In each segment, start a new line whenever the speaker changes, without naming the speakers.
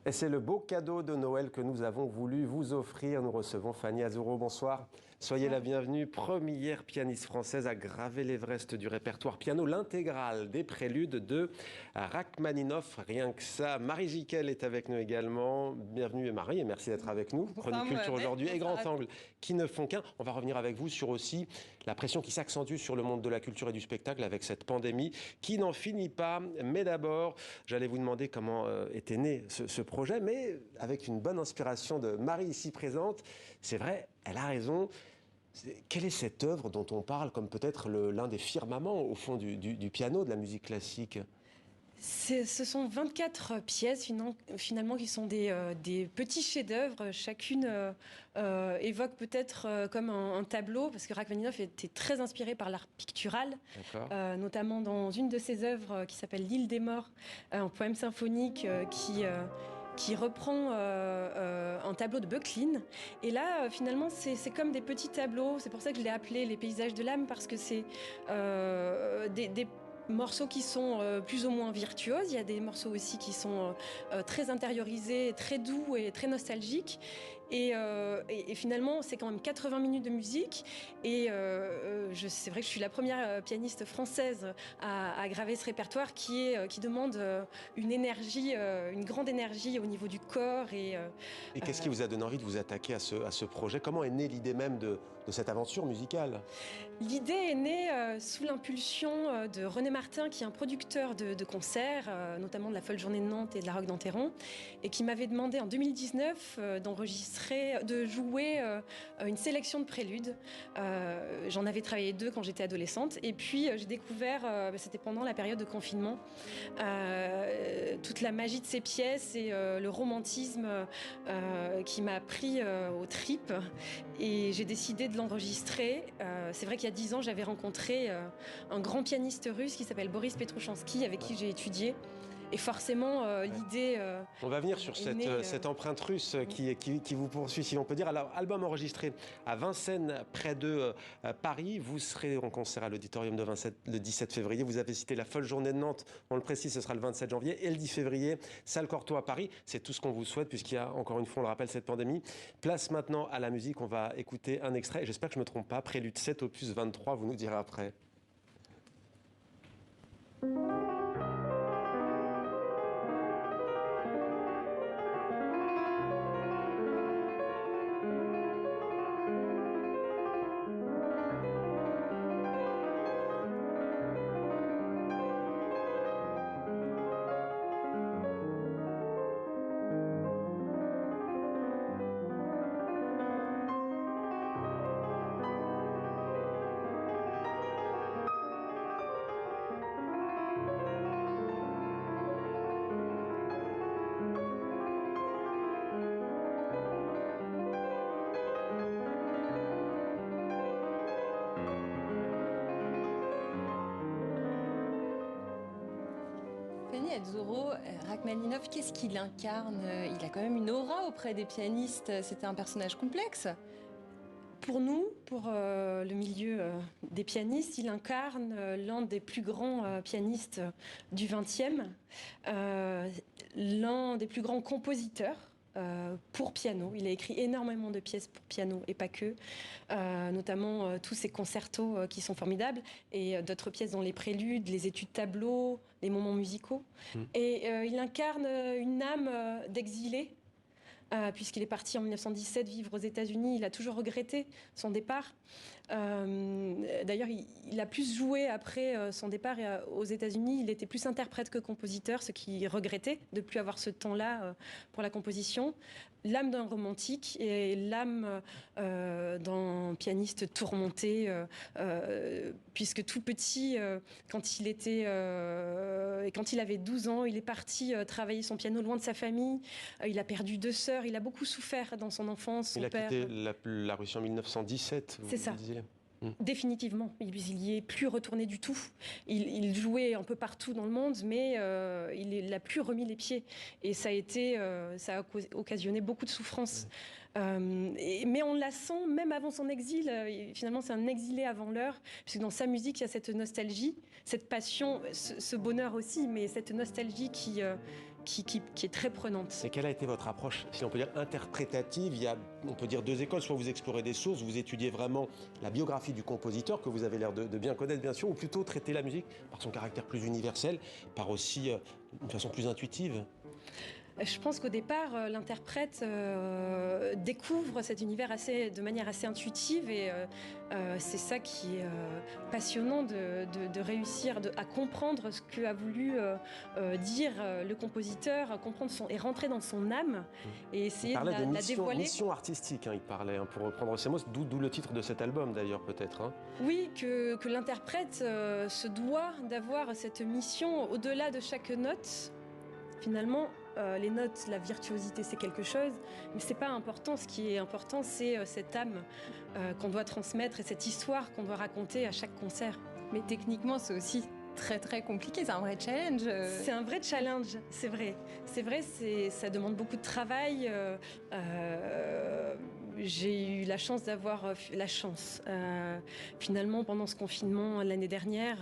Et c'est le beau cadeau de Noël que nous avons voulu vous offrir. Nous recevons Fanny Azuro. Bonsoir. Soyez la bienvenue. Première pianiste française à graver l'Everest du répertoire piano, l'intégrale des préludes de Rachmaninoff. Rien que ça. Marie Jiquel est avec nous également. Bienvenue Marie et merci d'être avec nous. Chronique Culture aujourd'hui et Grand Angle qui ne font qu'un. On va revenir avec vous sur aussi la pression qui s'accentue sur le monde de la culture et du spectacle avec cette pandémie qui n'en finit pas. Mais d'abord, j'allais vous demander comment était né ce projet, mais avec une bonne inspiration de Marie ici présente. C'est vrai, elle a raison. Quelle est cette œuvre dont on parle comme peut-être l'un des firmaments au fond du piano, de la musique classique ?
Ce sont 24 pièces finalement qui sont des petits chefs-d'œuvre. Chacune évoque peut-être comme un tableau, parce que Rachmaninoff était très inspiré par l'art pictural, notamment dans une de ses œuvres qui s'appelle L'île des morts, un poème symphonique qui reprend un tableau de Böcklin. Et là, finalement, c'est comme des petits tableaux. C'est pour ça que je l'ai appelé les paysages de l'âme, parce que c'est des morceaux qui sont plus ou moins virtuoses. Il y a des morceaux aussi qui sont très intériorisés, très doux et très nostalgiques. Et finalement, c'est quand même 80 minutes de musique. Et c'est vrai que je suis la première pianiste française à graver ce répertoire qui demande une énergie, une grande énergie au niveau du corps. Et
qu'est-ce qui vous a donné envie de vous attaquer à ce projet ? Comment est née l'idée même de cette aventure musicale ?
L'idée est née sous l'impulsion de René Martin, qui est un producteur de concerts, notamment de la Folle Journée de Nantes et de la Roque d'Enterron, et qui m'avait demandé en 2019 de jouer une sélection de préludes. J'en avais travaillé 2 quand j'étais adolescente, et puis j'ai découvert, c'était pendant la période de confinement, toute la magie de ces pièces et le romantisme qui m'a pris aux tripes, et j'ai décidé de l'enregistrer. C'est vrai qu'il y a 10 ans, j'avais rencontré un grand pianiste russe qui s'appelle Boris Petrouchansky, avec qui j'ai étudié. Et forcément, l'idée...
on va venir sur cette empreinte russe qui vous poursuit, si l'on peut dire. Alors, album enregistré à Vincennes, près de Paris. Vous serez en concert à l'Auditorium de Vincennes le 17 février. Vous avez cité la Folle Journée de Nantes. On le précise, ce sera le 27 janvier. Et le 10 février, Salle Cortot à Paris. C'est tout ce qu'on vous souhaite, puisqu'il y a, encore une fois, on le rappelle, cette pandémie. Place maintenant à la musique. On va écouter un extrait. Et j'espère que je ne me trompe pas. Prélude 7, opus 23. Vous nous direz après.
Fanny Azuro, Rachmaninoff, qu'est-ce qu'il incarne ? Il a quand même une aura auprès des pianistes. C'était un personnage complexe.
Pour nous, pour le milieu des pianistes, il incarne l'un des plus grands pianistes du XXe, l'un des plus grands compositeurs pour piano. Il a écrit énormément de pièces pour piano et pas que, notamment tous ses concertos qui sont formidables, et d'autres pièces dans les préludes, les études tableaux, les moments musicaux. Et il incarne une âme d'exilé, puisqu'il est parti en 1917 vivre aux États-Unis. Il a toujours regretté son départ. D'ailleurs, il a plus joué après son départ aux États-Unis. Il était plus interprète que compositeur, ce qu'il regrettait de ne plus avoir ce temps-là pour la composition. L'âme d'un romantique et l'âme d'un pianiste tourmenté, puisque tout petit, quand il avait 12 ans, il est parti travailler son piano loin de sa famille. Il a perdu 2 sœurs. Il a beaucoup souffert dans son enfance.
Il a quitté la Russie en 1917.
C'est ça. Définitivement. Il n'y est plus retourné du tout. Il jouait un peu partout dans le monde, mais il n'a plus remis les pieds. Et ça a occasionné beaucoup de souffrance. Mais on la sent même avant son exil. Finalement, c'est un exilé avant l'heure, puisque dans sa musique, il y a cette nostalgie, cette passion, ce bonheur aussi, mais cette nostalgie qui est très prenante.
Et quelle a été votre approche, si on peut dire, interprétative? Il y a, on peut dire, deux écoles. Soit vous explorez des sources, vous étudiez vraiment la biographie du compositeur, que vous avez l'air de bien connaître, bien sûr, ou plutôt traiter la musique par son caractère plus universel, par aussi une façon plus intuitive.
Je pense qu'au départ, l'interprète découvre cet univers de manière assez intuitive et c'est ça qui est passionnant de réussir à comprendre ce qu'a voulu dire le compositeur, à comprendre et rentrer dans son âme et essayer de la dévoiler.
Mission artistique, il parlait, pour reprendre ces mots, d'où le titre de cet album d'ailleurs peut-être.
Oui, que l'interprète se doit d'avoir cette mission au-delà de chaque note, finalement. Les notes, la virtuosité, c'est quelque chose, mais c'est pas important. Ce qui est important, c'est cette âme qu'on doit transmettre et cette histoire qu'on doit raconter à chaque concert.
Mais techniquement, c'est aussi très très compliqué, c'est un vrai challenge.
C'est un vrai challenge, c'est vrai. C'est vrai, ça demande beaucoup de travail. J'ai eu la chance d'avoir finalement pendant ce confinement l'année dernière,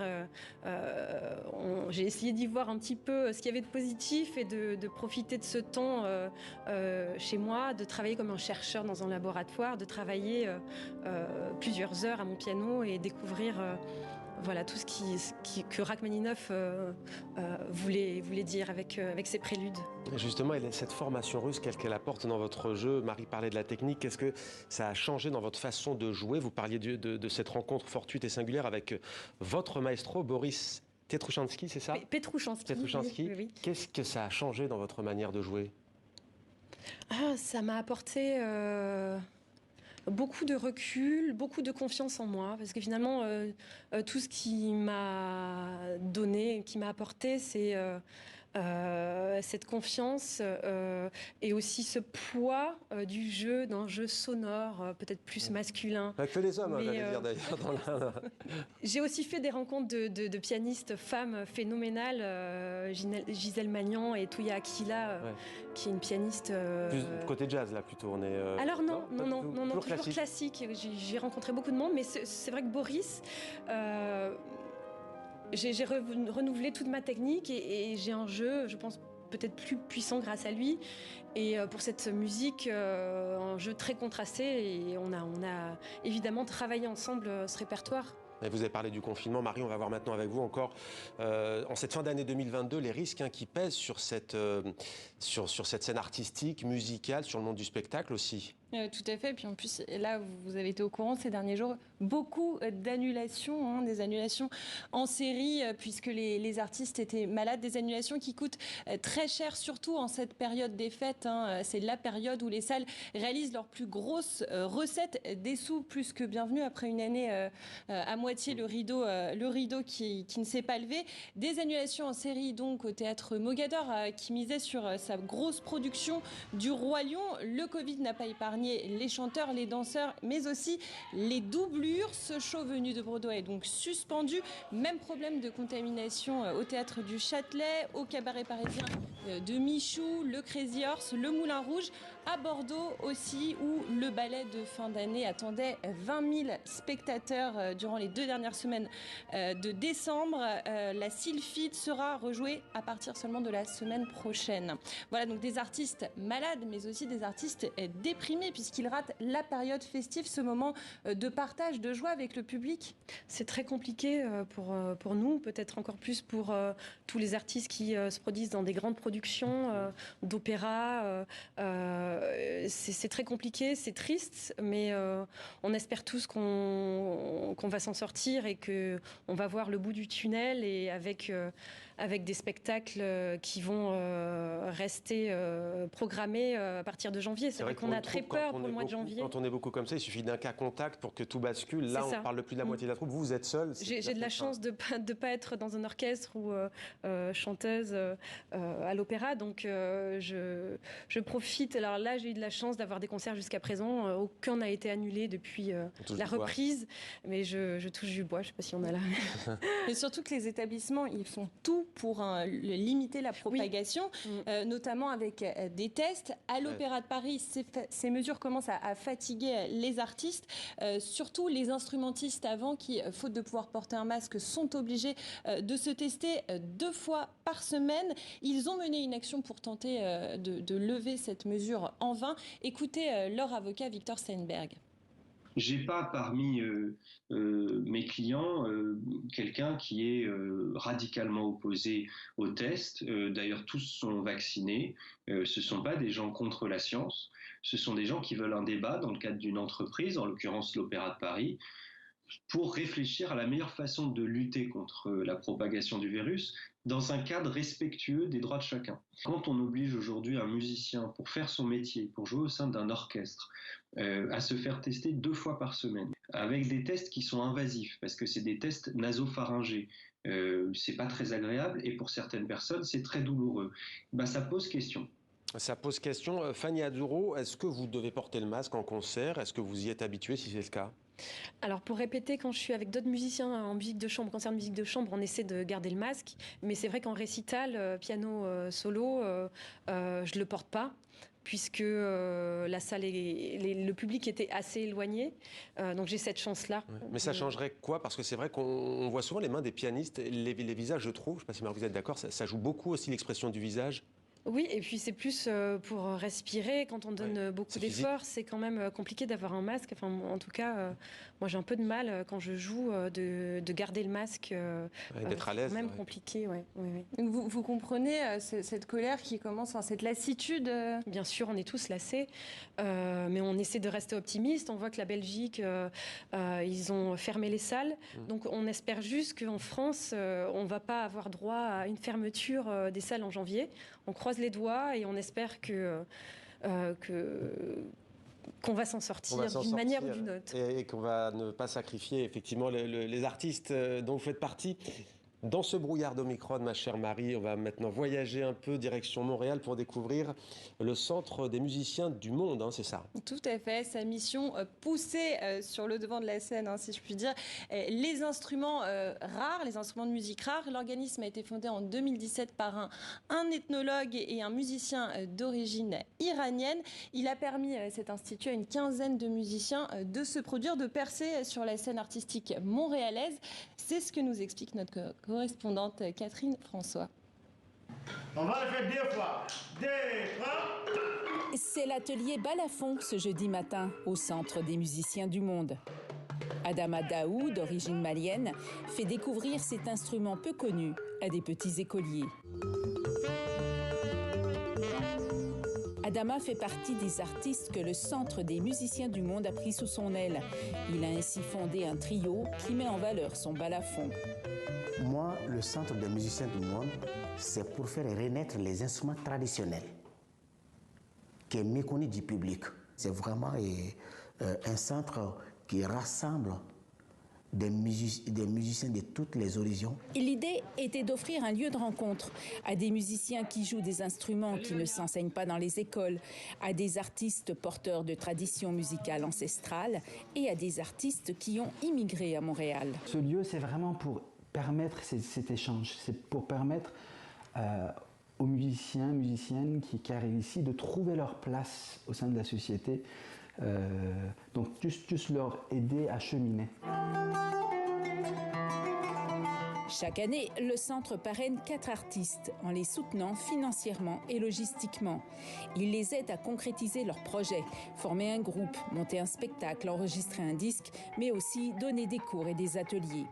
j'ai essayé d'y voir un petit peu ce qu'il y avait de positif et de profiter de ce temps chez moi, de travailler comme un chercheur dans un laboratoire, de travailler plusieurs heures à mon piano et découvrir voilà tout ce que Rachmaninov voulait dire avec ses préludes.
Justement, cette formation russe, qu'elle apporte dans votre jeu, Marie parlait de la technique, qu'est-ce que ça a changé dans votre façon de jouer? Vous parliez de cette rencontre fortuite et singulière avec votre maestro, Boris Petrouchanski, c'est ça?
Petrouchanski. Oui.
Qu'est-ce que ça a changé dans votre manière de jouer?
Ça m'a apporté beaucoup de recul, beaucoup de confiance en moi, parce que finalement, tout ce qui m'a donné, qui m'a apporté, c'est cette confiance et aussi ce poids du jeu, d'un jeu sonore, peut-être plus masculin.
Pas que les hommes, j'allais dire d'ailleurs.
J'ai aussi fait des rencontres de pianistes femmes phénoménales, Gisèle Magnan et Touya Aquila, qui est une pianiste...
Côté jazz, là, plutôt, on est...
Alors non, toujours classique. J'ai rencontré beaucoup de monde, mais c'est vrai que Boris... J'ai renouvelé toute ma technique et j'ai un jeu, je pense, peut-être plus puissant grâce à lui. Et pour cette musique, un jeu très contrasté. Et on a évidemment travaillé ensemble ce répertoire.
Et vous avez parlé du confinement. Marie, on va voir maintenant avec vous encore, en cette fin d'année 2022, les risques qui pèsent sur cette scène artistique, musicale, sur le monde du spectacle aussi.
Tout à fait. Puis en plus, là, vous avez été au courant ces derniers jours, beaucoup d'annulations, des annulations en série, puisque les artistes étaient malades, des annulations qui coûtent très cher, surtout en cette période des fêtes. C'est la période où les salles réalisent leurs plus grosses recettes, des sous plus que bienvenus après une année à moitié le rideau qui ne s'est pas levé. Des annulations en série donc au théâtre Mogador qui misait sur sa grosse production du Roi Lion. Le Covid n'a pas épargné les chanteurs, les danseurs, mais aussi les doublures. Ce show venu de Broadway est donc suspendu. Même problème de contamination au théâtre du Châtelet, au cabaret parisien de Michoud, le Crazy Horse, le Moulin Rouge, à Bordeaux aussi, où le ballet de fin d'année attendait 20 000 spectateurs durant les 2 dernières semaines de décembre. La Sylphide sera rejouée à partir seulement de la semaine prochaine. Voilà donc des artistes malades, mais aussi des artistes déprimés, puisqu'ils ratent la période festive, ce moment de partage, de joie avec le public.
C'est très compliqué pour nous, peut-être encore plus pour tous les artistes qui se produisent dans des grandes productions d'opéra. C'est très compliqué, c'est triste, mais on espère tous qu'on va s'en sortir et qu'on va voir le bout du tunnel, et avec des spectacles qui vont rester programmés à partir de janvier. C'est vrai qu'on a très peur pour le mois de janvier.
Quand on est beaucoup comme ça, il suffit d'un cas contact pour que tout bascule. Là, on parle de plus de la moitié de la troupe. Vous êtes seul.
J'ai de la chance de pas être dans un orchestre ou chanteuse à l'opéra, donc je profite. Alors là, j'ai eu de la chance d'avoir des concerts jusqu'à présent. Aucun n'a été annulé depuis la reprise, mais je touche du bois. Je sais pas si on a là.
Et surtout que les établissements, ils font tout pour limiter la propagation, notamment avec des tests. À l'Opéra de Paris, ces mesures mesure commence à fatiguer les artistes, surtout les instrumentistes avant qui, faute de pouvoir porter un masque, sont obligés de se tester 2 fois par semaine. Ils ont mené une action pour tenter de lever cette mesure en vain. Écoutez leur avocat Victor Steinberg.
J'ai pas parmi mes clients quelqu'un qui est radicalement opposé au test. D'ailleurs, tous sont vaccinés. Ce sont pas des gens contre la science. Ce sont des gens qui veulent un débat dans le cadre d'une entreprise, en l'occurrence l'Opéra de Paris, pour réfléchir à la meilleure façon de lutter contre la propagation du virus dans un cadre respectueux des droits de chacun. Quand on oblige aujourd'hui un musicien pour faire son métier, pour jouer au sein d'un orchestre, à se faire tester 2 fois par semaine, avec des tests qui sont invasifs, parce que c'est des tests nasopharyngés, c'est pas très agréable et pour certaines personnes c'est très douloureux. Ça pose question.
Ça pose question. Fanny Azzurro, est-ce que vous devez porter le masque en concert? Est-ce que vous y êtes habitué si c'est le cas?
Alors pour répéter, quand je suis avec d'autres musiciens en musique de chambre, concert de musique de chambre, on essaie de garder le masque. Mais c'est vrai qu'en récital, piano solo, je le porte pas, puisque la salle le public était assez éloigné. Donc j'ai cette chance-là.
Ouais. Mais ça changerait quoi? Parce que c'est vrai qu'on voit souvent les mains des pianistes, les visages, je trouve. Je ne sais pas si vous êtes d'accord, ça joue beaucoup aussi l'expression du visage.
Oui, et puis c'est plus pour respirer. Quand on donne beaucoup d'efforts, c'est quand même compliqué d'avoir un masque. Enfin, en tout cas, moi j'ai un peu de mal quand je joue de garder le masque.
D'être à l'aise.
C'est quand même compliqué, oui.
Vous comprenez cette colère qui commence, cette lassitude
Bien sûr, on est tous lassés, mais on essaie de rester optimiste. On voit que la Belgique, ils ont fermé les salles. Donc on espère juste qu'en France, on ne va pas avoir droit à une fermeture des salles en janvier. On croise les doigts et on espère qu'on va s'en sortir d'une manière ou d'une autre.
Et qu'on va ne pas sacrifier effectivement les artistes dont vous faites partie. Dans ce brouillard d'Omicron, ma chère Marie, on va maintenant voyager un peu direction Montréal pour découvrir le centre des musiciens du monde, c'est ça?
Tout à fait, sa mission poussée sur le devant de la scène, si je puis dire, les instruments rares, les instruments de musique rares. L'organisme a été fondé en 2017 par un ethnologue et un musicien d'origine iranienne. Il a permis, cet institut, à une quinzaine de musiciens de se produire, de percer sur la scène artistique montréalaise. C'est ce que nous explique notre correspondante Catherine François.
On va le faire 2 fois. 2, 3.
C'est l'atelier Balafon ce jeudi matin au Centre des musiciens du monde. Adama Daou, d'origine malienne, fait découvrir cet instrument peu connu à des petits écoliers. Adama fait partie des artistes que le Centre des musiciens du monde a pris sous son aile. Il a ainsi fondé un trio qui met en valeur son balafon.
Moi, le Centre des musiciens du monde, c'est pour faire renaître les instruments traditionnels, qui est méconnu du public. C'est vraiment un centre qui rassemble des musiciens de toutes les horizons.
L'idée était d'offrir un lieu de rencontre à des musiciens qui jouent des instruments qui ne s'enseignent pas dans les écoles, à des artistes porteurs de traditions musicales ancestrales et à des artistes qui ont immigré à Montréal.
Ce lieu, c'est vraiment pour permettre cet échange, c'est pour permettre aux musiciens, musiciennes qui arrivent ici de trouver leur place au sein de la société. Donc juste leur aider à cheminer.
Chaque année, le centre parraine 4 artistes en les soutenant financièrement et logistiquement. Il les aide à concrétiser leurs projets, former un groupe, monter un spectacle, enregistrer un disque, mais aussi donner des cours et des ateliers.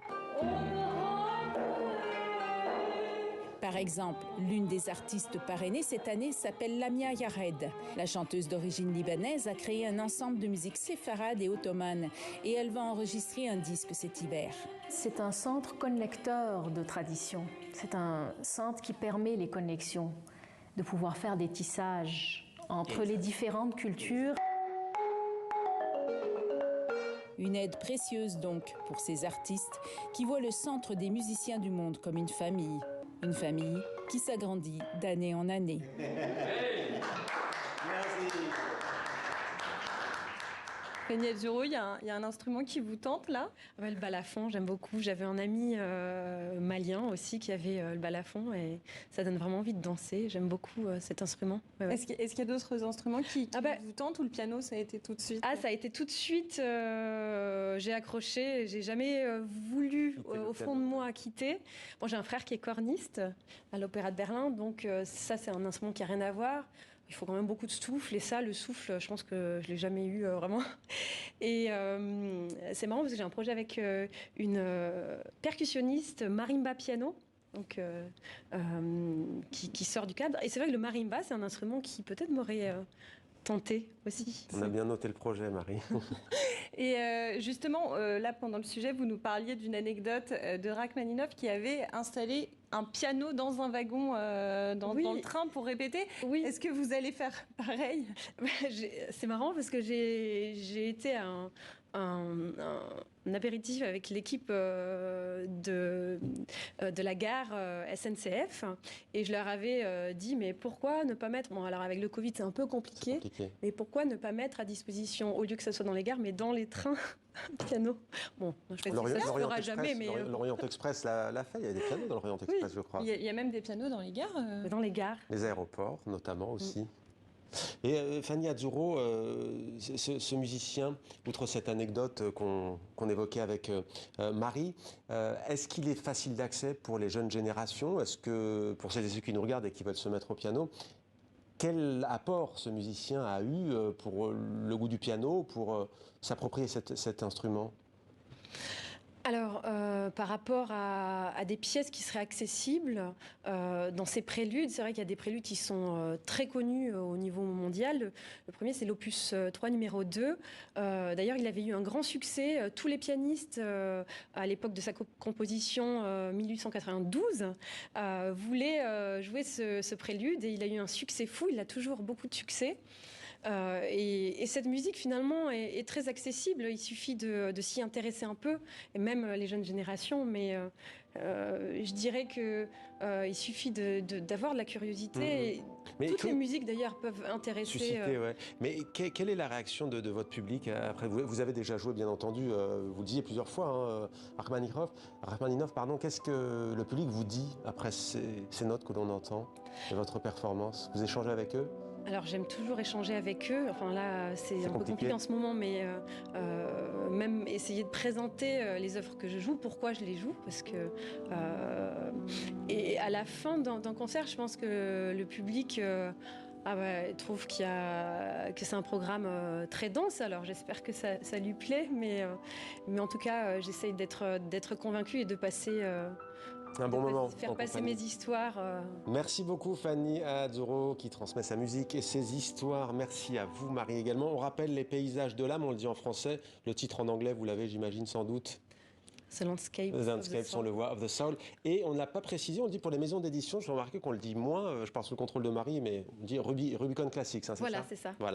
Par exemple, l'une des artistes parrainées cette année s'appelle Lamia Yared. La chanteuse d'origine libanaise a créé un ensemble de musique séfarade et ottomane et elle va enregistrer un disque cet hiver.
C'est un centre connecteur de tradition. C'est un centre qui permet les connexions, de pouvoir faire des tissages entre les différentes cultures.
Une aide précieuse donc pour ces artistes qui voient le Centre des musiciens du monde comme une famille. Une famille qui s'agrandit d'année en année.
Merci.
Fanny Azzurro, il y a un instrument qui vous tente là?
Le balafon, j'aime beaucoup. J'avais un ami malien aussi qui avait le balafon et ça donne vraiment envie de danser. J'aime beaucoup cet instrument. Ouais, ouais.
Est-ce qu'il y a d'autres instruments qui vous tentent ou le piano, ça a été tout de suite?
Ça a été tout de suite. J'ai accroché. J'ai jamais voulu, au fond de moi, quitter. Bon, j'ai un frère qui est corniste à l'Opéra de Berlin, donc ça, c'est un instrument qui n'a rien à voir. Il faut quand même beaucoup de souffle, et ça, le souffle, je pense que je ne l'ai jamais eu vraiment. Et c'est marrant parce que j'ai un projet avec une percussionniste marimba piano, donc, qui sort du cadre. Et c'est vrai que le marimba, c'est un instrument qui peut-être m'aurait tenté aussi.
On a bien noté le projet, Marie.
Et justement, là, pendant le sujet, vous nous parliez d'une anecdote de Rachmaninoff qui avait installé un piano dans un wagon dans le train pour répéter.
Oui.
Est-ce que vous allez faire pareil?
C'est marrant parce que j'ai été à un apéritif avec l'équipe de la gare SNCF et je leur avais dit mais pourquoi ne pas mettre, bon alors avec le Covid c'est un peu compliqué, mais pourquoi ne pas mettre à disposition, au lieu que ça soit dans les gares mais dans les trains, piano. Bon, je fais ça, je ne ferai jamais. Mais
l'Orient Express l'a fait, il y a des pianos dans l'Orient Express, je crois.
Il y a même des pianos dans les gares.
Dans les gares.
Les aéroports notamment aussi. Et Fanny Azzurro, ce musicien, outre cette anecdote qu'on évoquait avec Marie, est-ce qu'il est facile d'accès pour les jeunes générations? Est-ce que, pour celles et ceux qui nous regardent et qui veulent se mettre au piano, quel apport ce musicien a eu pour le goût du piano, pour s'approprier cet instrument?
Alors, par rapport à des pièces qui seraient accessibles, dans ces préludes, c'est vrai qu'il y a des préludes qui sont très connus au niveau mondial. Le premier, c'est l'opus 3 numéro 2. D'ailleurs, il avait eu un grand succès. Tous les pianistes, à l'époque de sa composition 1892, voulaient jouer ce prélude et il a eu un succès fou. Il a toujours beaucoup de succès. Et cette musique finalement est très accessible, il suffit de s'y intéresser un peu, et même les jeunes générations, mais je dirais qu'il suffit d'avoir de la curiosité. Mais toutes les musiques d'ailleurs peuvent intéresser.
Susciter, ouais. Mais quelle est la réaction de votre public après? Vous avez déjà joué bien entendu, vous le disiez plusieurs fois, Rachmaninoff, pardon. Qu'est-ce que le public vous dit après ces notes que l'on entend de votre performance? Vous échangez avec eux?
Alors j'aime toujours échanger avec eux, enfin là c'est un peu compliqué en ce moment, mais même essayer de présenter les œuvres que je joue, pourquoi je les joue, parce que et à la fin d'un concert, je pense que le public trouve que c'est un programme très dense, alors j'espère que ça lui plaît, mais en tout cas j'essaye d'être convaincue et de passer...
un bon moment.
Faire passer mes histoires.
Merci beaucoup Fanny Azzurro qui transmet sa musique et ses histoires. Merci à vous Marie également. On rappelle Les Paysages de l'âme, on le dit en français. Le titre en anglais, vous l'avez j'imagine sans doute.
The Landscape.
The Landscape, on le voit, of the Soul. Et on ne l'a pas précisé, on le dit pour les maisons d'édition. Je remarque qu'on le dit moins, je parle sous le contrôle de Marie, mais on dit Rubicon Classics, hein, c'est ça?
Voilà, c'est ça.
Voilà.